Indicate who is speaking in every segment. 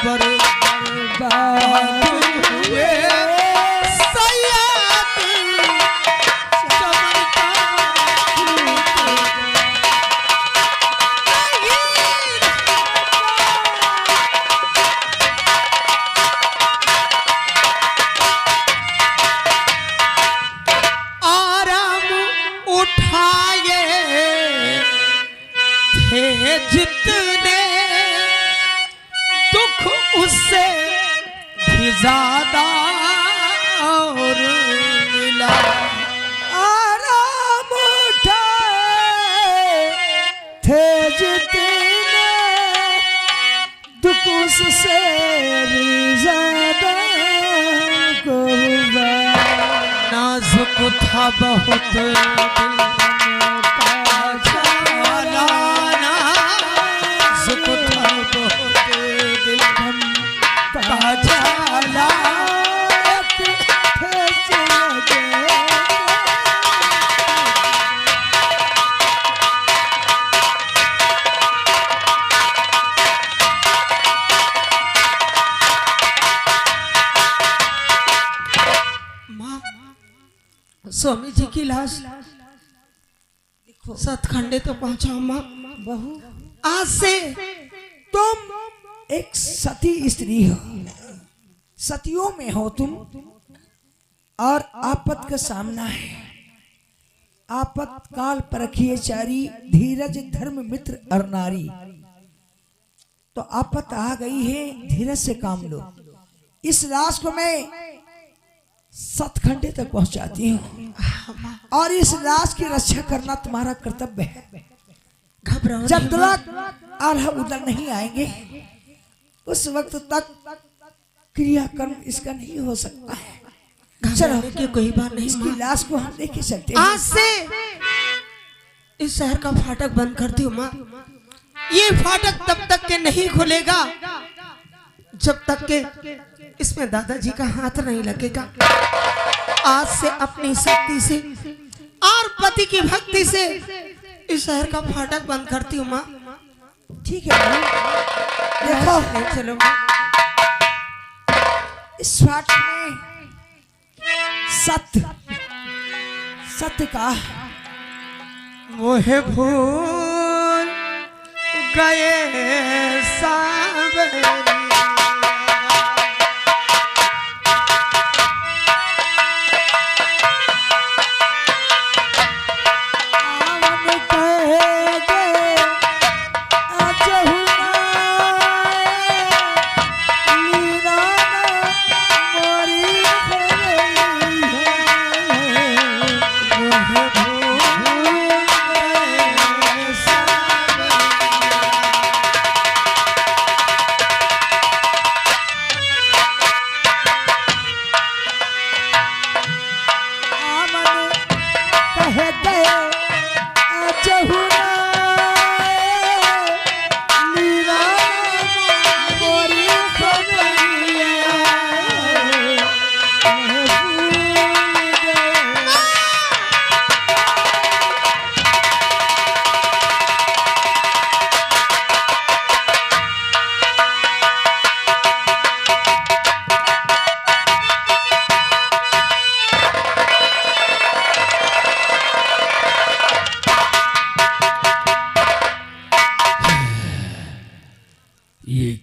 Speaker 1: बर्बाद हुए जितने दुख उससे भी ज्यादा और मिला।
Speaker 2: आराम उठाए थे जितने दुख उससे भी ज्यादा कुर्बान।
Speaker 1: नाजुक था बहुत स्वामी जी की लाश सतखंडे तो पहुंचा माँ।
Speaker 2: बहू
Speaker 1: आज से
Speaker 2: तुम एक सती स्त्री हो, सतियों में हो तुम, और आपत का सामना है। आपत काल परखिए चारी, धीरज धर्म मित्र और नारी। तो आपत आ गई है, धीरज से काम लो। इस लाश को मैं सतखंडे तक पहुंचाती हूँ और इस लाश की रक्षा करना तुम्हारा कर्तव्य है।
Speaker 1: घबराओ
Speaker 2: जब तक आल्हा उधर नहीं आएंगे उस वक्त तक क्रियाकर्म इसका नहीं हो सकता है। चलो
Speaker 1: की कोई बात नहीं।
Speaker 2: इसकी लाश को हम लेके चलते हैं।
Speaker 1: आज से इस शहर का फाटक बंद करती हूँ माँ। ये फाटक तब तक के नहीं खुलेगा जब तक के इसमें दादाजी का हाथ नहीं लगेगा। आज से अपनी शक्ति से और पति की भक्ति से इस शहर का फाटक बंद करती हूँ माँ।
Speaker 2: ठीक है देखो,
Speaker 1: चलो
Speaker 2: इस फाटक में सत्य का
Speaker 1: मोहे भूल गए सावरिया।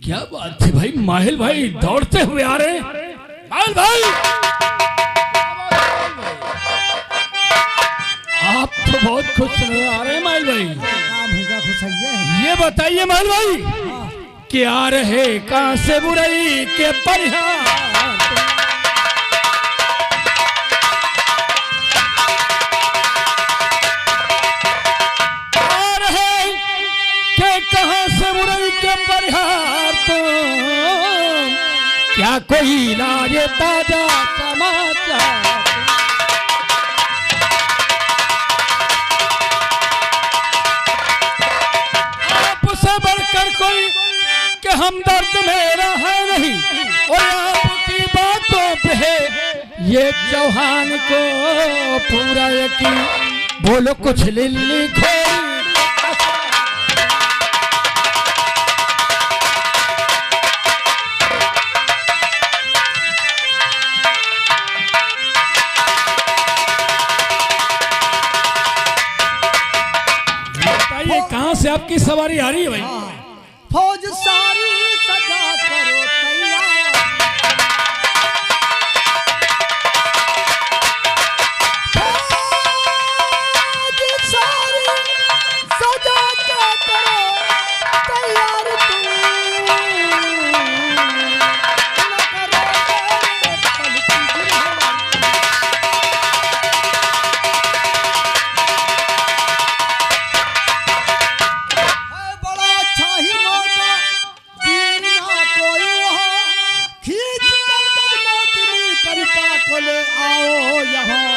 Speaker 3: क्या बात थी भाई, माहिल भाई दौड़ते हुए आ रहे हैं। माहिल भाई आप तो बहुत खुश नजर आ रहे हैं। माहिल भाई
Speaker 2: खुश है
Speaker 3: ये बताइए माहिल भाई, क्या रहे कहां से बुराई के परिहार? कहां से बुराई के परिहार तो क्या कोई इलाज ताजा समाचार? आपसे बढ़कर कोई के हमदर्द मेरा है नहीं, और आपकी बातों पे ये चौहान को पूरा यकीन। बोलो कुछ लिल्ली खोई सवारी आ रही है भाई।
Speaker 2: फौज सारी सजा करो तैयार, फौज सारी सजा के करो तैयार, तुम न करोगे पल की गिरफ्तार। बड़ा अच्छा ही मौका, दीन ना कोई वहाँ, खींच कर कदमों कविता को ले आओ यहाँ,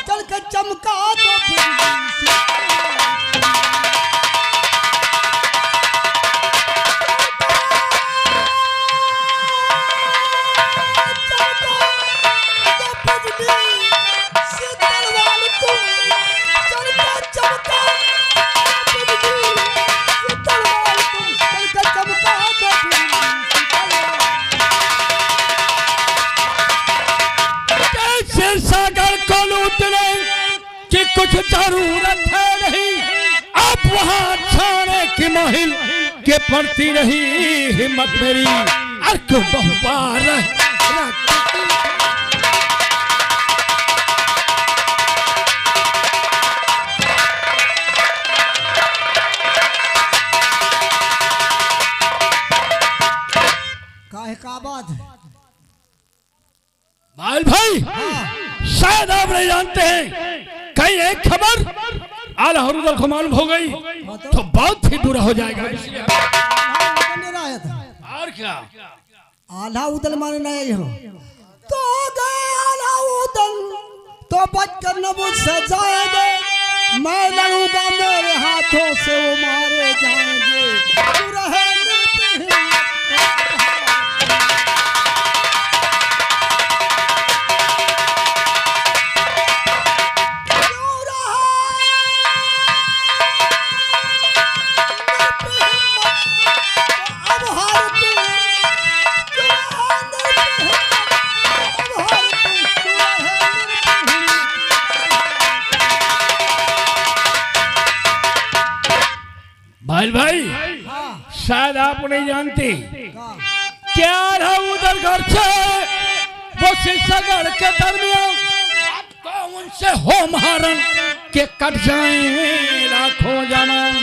Speaker 2: चल के चमका दो बिजली से।
Speaker 3: कैसे सागर को लूटने की कुछ जरूरत है नहीं, अब वहां छाने की महिल के पड़ती रही हिम्मत मेरी, अर्क बहुबार
Speaker 2: काहे का बात है?
Speaker 3: बाल भाई, शायद आप नहीं जानते हैं, कहीं एक खबर आला हरुदल को मालूम हो गई तो बहुत ही बुरा हो जाएगा। इसलिए और क्या
Speaker 2: आला उदल माने नहीं हो तो गए आला उदल, तो बचकर न मुझसे जाएंगे, मैं लड़ूंगा मेरे हाथों से वो मारे जाएंगे, तू रहे निर्भय।
Speaker 3: भाई भाई, शायद आप नहीं जानते क्या रहा उधर घर से वो सगड़ के दरमियान, आपको उनसे हो महारन के कट जाए लाखों जवान,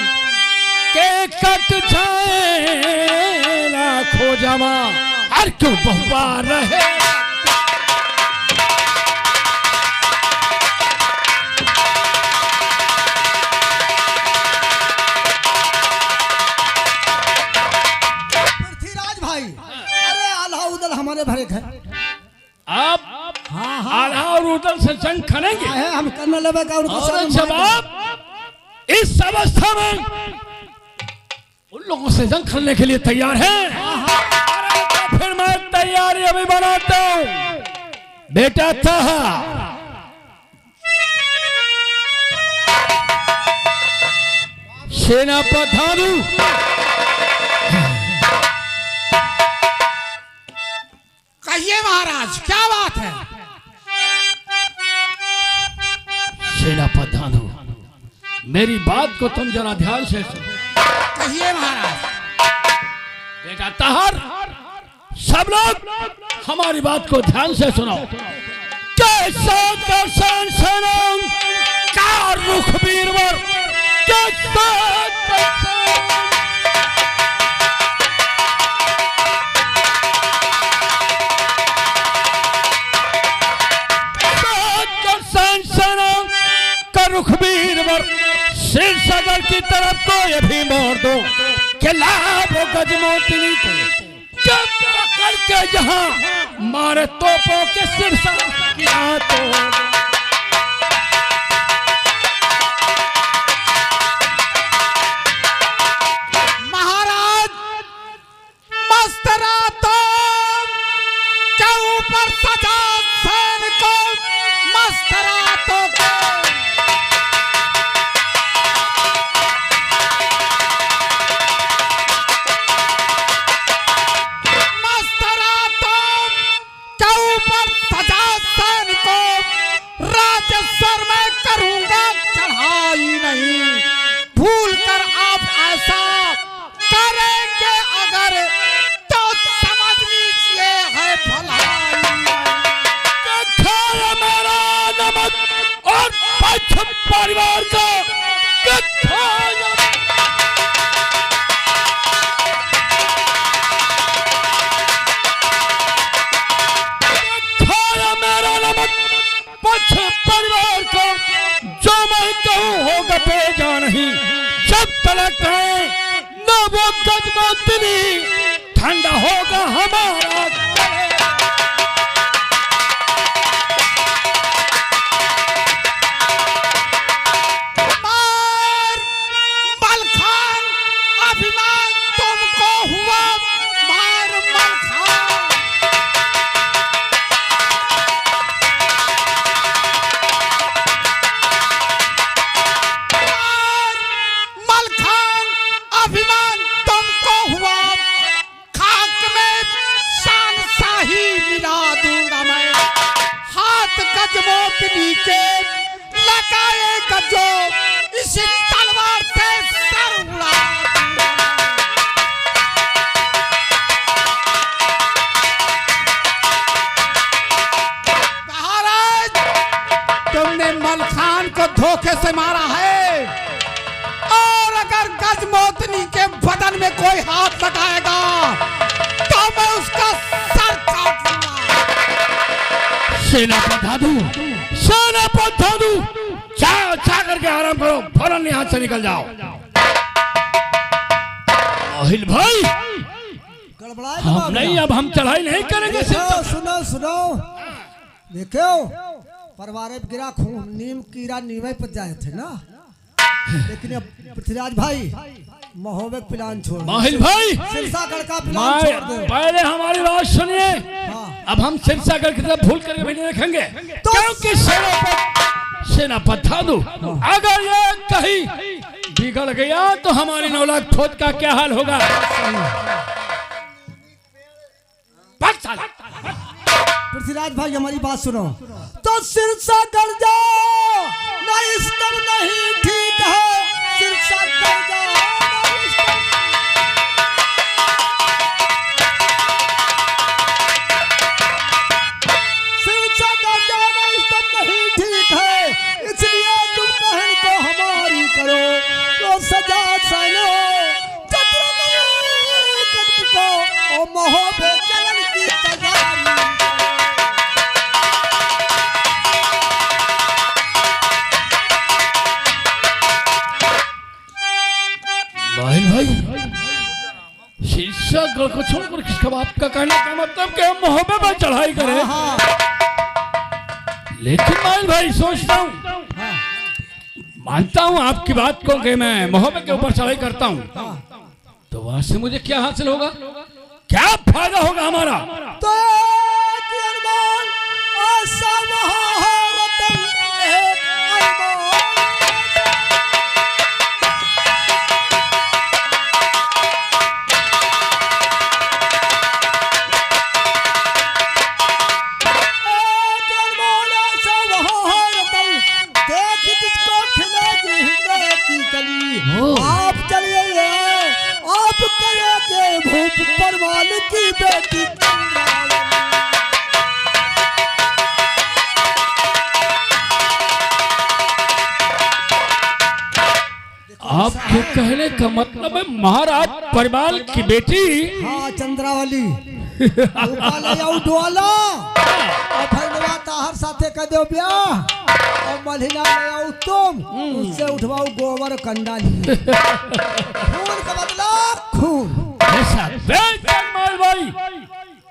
Speaker 3: के कट जाए लाखों जवान, हर क्यों बहुबार रहे।
Speaker 2: हमारे भरे घर
Speaker 3: आप आला और उदल से जंग करेंगे,
Speaker 2: हम करने लगे का
Speaker 3: और जवाब इस अवस्था में उन लोगों से जंग करने के लिए तैयार हैं। तो फिर मैं तैयारी अभी बनाता हूँ बेटा था। सेना प्रधान
Speaker 2: कहिए महाराज, क्या बात है?
Speaker 3: सेना प्रधान हो, मेरी बात को तुम जरा ध्यान से सुनो।
Speaker 2: कहिए महाराज।
Speaker 3: बेटा तहर, सब लोग हमारी बात को ध्यान से सुनो। कैसा दर्शन सनम का रुख बीरवर, कैसा रुखबीरवर, सिर सदर की तरफ को ये भी मोड़ दो कि लाभ गजमोतनी को जब पकड़ के जहां मारे तोपों के सिर सदर की हाथों।
Speaker 2: महाराज मस्तरा तो के ऊपर सजा सैन को, मस्तरा तो करूंगा चढ़ाई नहीं, भूल कर आप ऐसा
Speaker 4: करेंगे अगर तो समझ लीजिए है भलाई।
Speaker 3: खाया मेरा नमक और पश्चिम परिवार का खाया मेरा नमक पश्चिम परिवार का, जो मैं कहूँ होगा बेजा नहीं। जब तलक है न वो गजमोतनी ठंडा होगा हमारा।
Speaker 4: मलखान अभिमान तुमको हुआ मार मलखान। मलखान अभिमान तुमको हुआ, खाक में शान शाही मिला दूंगा मैं। हाथ गजमोतनी के लगाएगा जो, इसी तलवार से सर उड़ा दूंगा मैं। महाराज, तुमने मलखान को धोखे से मारा है, और अगर गजमोतनी के बदन में कोई हाथ लगाएगा तो मैं उसका सर काट दूंगा।
Speaker 3: सेनापति साधु, जाओ जा करके आराम करो, फौरन यहाँ से निकल जाओ। माहिल भाई, हम नहीं, अब हम चढ़ाई नहीं करेंगे।
Speaker 2: सुनो सुनो, देखो परवार गिरा खून नीम कीड़ा नीवे पर जाए थे ना, लेकिन अब पृथ्वीराज भाई महोबे प्लान छोड़,
Speaker 3: माहिल भाई
Speaker 2: सिरसागढ़ का प्लान छोड़ दो।
Speaker 3: पहले हमारी बात सुनिए। अब हम सिरसागढ़ की तरफ भूल करके भी नहीं देखेंगे, क्योंकि सेनापति साधु, अगर ये कहीं बिगड़ गया तो हमारी 9 लाख फौज का क्या हाल होगा।
Speaker 2: पृथ्वीराज भाई हमारी बात सुनो, तो सिरसागढ़ जाओ ना, इस्लाम नहीं ठीक है। सिरसागढ़ जाओ ना, इस्लाम नहीं ठीक है, इसलिए तुम बहन को हमारी करो, तो सजा सनो को और महोबे चलन की तैयारी।
Speaker 3: माहिल भाई, सिरसागढ़ को छोड़कर किसका बाप का कहने का मतलब कि हम महोबे पर चढ़ाई करें। लेकिन माहिल भाई सोचता हूँ, मानता हूँ आपकी बात को कि मैं महोबे के ऊपर चढ़ाई करता हूँ, तो वहां से मुझे क्या हासिल होगा, क्या फायदा होगा हमारा।
Speaker 2: तो एक अरमान आशा वहाँ है रतन, एक अरमान। एक अरमान आशा वहाँ है रतन, देख जिसको खिलेगी हिंदे की कली। आप चलिए, आप करेंगे भूप परवान की बेटी।
Speaker 3: आपके कहने का मतलब है महाराज परिवार की बेटी।
Speaker 2: हाँ, चंद्रावली उठवाला और भैरवा ताहर साथे कह दो ब्याह, और मलिना ले आओ तुम, उससे उठवाओ गोबर कंडा लिए। खून का बदला खून।
Speaker 3: ऐसा माल भाई,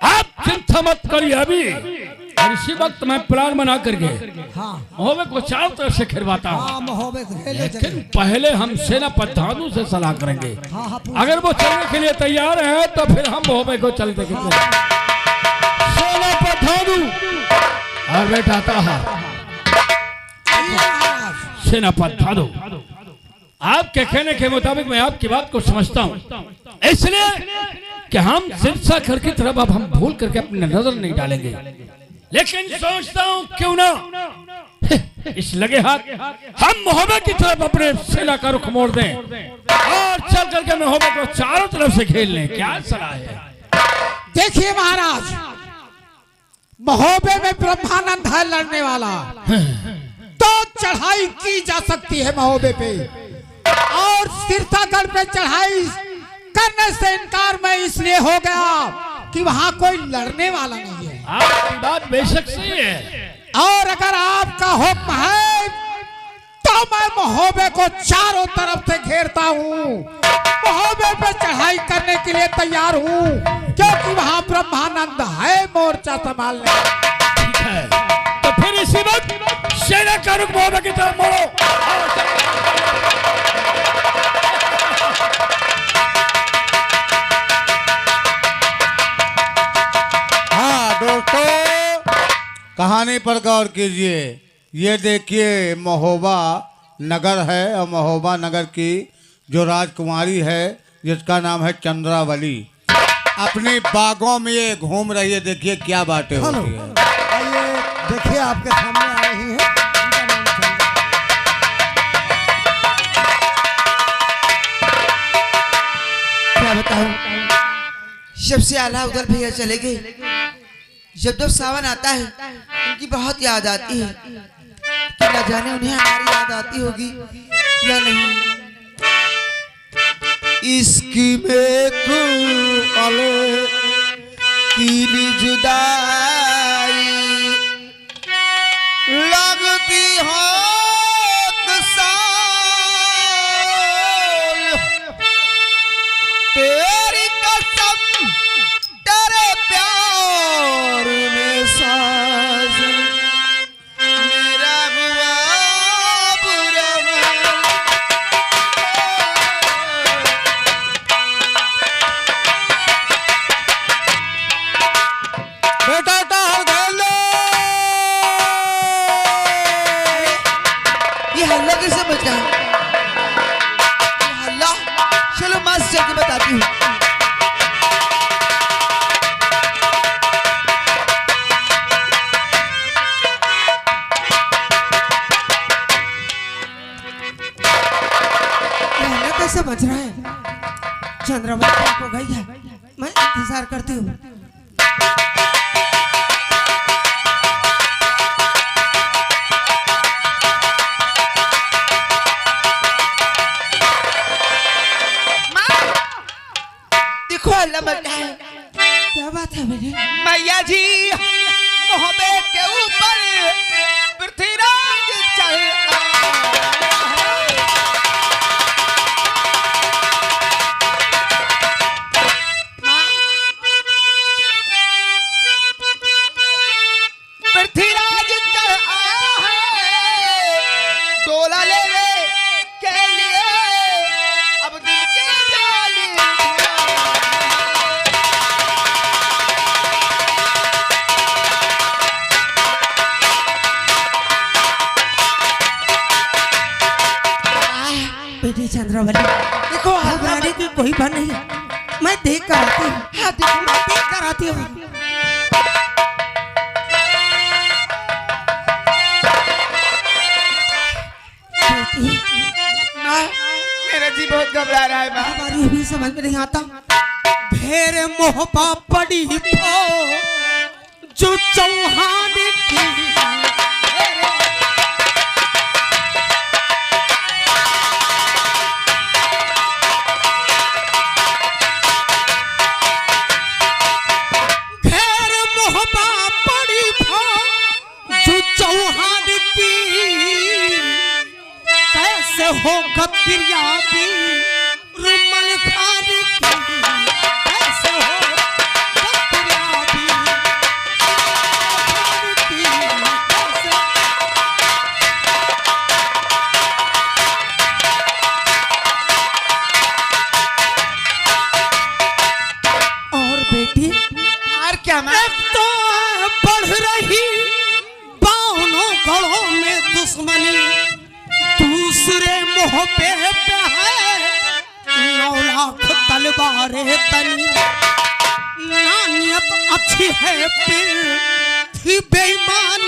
Speaker 3: आप चिंता मत करिए, अभी और इसी वक्त मैं प्लान बना करके महोबे को चारों तरफ से खिरवाता हूँ। लेकिन पहले हम सेनापति साधु से सलाह करेंगे। अगर वो चलने के लिए तैयार है तो फिर हम महोबे को चलते सेनापति साधु और बेटा ताहर। सेनापति साधु, आपके कहने के मुताबिक मैं आपकी बात को समझता हूँ, इसलिए कि हम सिरसागढ़ की तरफ अब हम भूल करके अपनी नजर नहीं डालेंगे। लेकिन सोचता हूँ क्यों ना इस लगे हाथ हम मोहब्बे की तरफ अपने सेना का रुख मोड़ दें और चल करके मोहब्बे को चारों तरफ से घेर लें। क्या सलाह है?
Speaker 4: देखिए महाराज, महोबे में ब्रह्मानंद है लड़ने वाला, तो चढ़ाई की जा सकती है महोबे पे, और सिरसागढ़ पे चढ़ाई करने से इनकार में इसलिए हो गया कि वहां कोई लड़ने वाला नहीं है।
Speaker 3: आपकी बात बेशक सही है,
Speaker 4: और अगर आपका हुक्म है तो मैं महोबे को चारों तरफ से घेरता हूँ, महोबे पे चढ़ाई करने के लिए तैयार हूँ, क्योंकि वहां ब्रह्मानंद है मोर्चा संभालने।
Speaker 3: ठीक है, तो फिर इसी वक्त सेना का रुख महोबे की तरफ मोड़ो।
Speaker 5: हाँ दोस्तों, कहानी पर गौर कीजिए। ये देखिए महोबा नगर है, और महोबा नगर की जो राजकुमारी है जिसका नाम है चंद्रावली, अपनी बागों में ये घूम रही है। देखिए क्या बातें होती है।
Speaker 2: आइए देखिए, आपके सामने आ रही है। इनका नाम चंद्रा।
Speaker 1: क्या बताऊं, जब से आला उधर भैया चले गए, जब जब सावन आता है उनकी बहुत याद आती है, कि न जाने उन्हें हमारी याद आती होगी या नहीं। इसकी में की जुदाई लगती हो तेरी कसम तेरे प्यार में साजन मेरा हुआ बुरा।
Speaker 5: बेटा टहल खेल लो।
Speaker 1: ये हल्ला कैसे बचा है? ये हल्ला, चलो मास्टर चल के बताती हूँ। कैसे बच रहा है? चंद्रवती को गई है, मैं इंतजार करती हूँ। देखो अल्लाह बन है, क्या बात है मेरी मैया जी? मोहब्बे के ऊपर पृथ्वीराज चढ़ पृथ्वीराज चढ़ आया है डोला लेने के लिए, अब दिल के जाली बेटी चंद्रावली, देखो घबराने की कोई बात नहीं, मैं देख कर आती हूँ। हाँ देखो, मैं देख कर आती हूँ। बेटी, माँ, मेरा जी बहुत घबरा रहा है। माँ, हमारी अभी समझ में नहीं आता। ढेर मोहब्बा पड़ी जो चौहान की, हो गतिया भी रुमल खान की, ऐसे हो गतिया भी ऐसे। और बेटी, और क्या मैं तो बढ़ रही बावनों गढ़ों में दुश्मनी, दूसरे मोहब्बे पे है 9 लाख तलवारें तनी, नानियत अच्छी है फिर थी बेईमान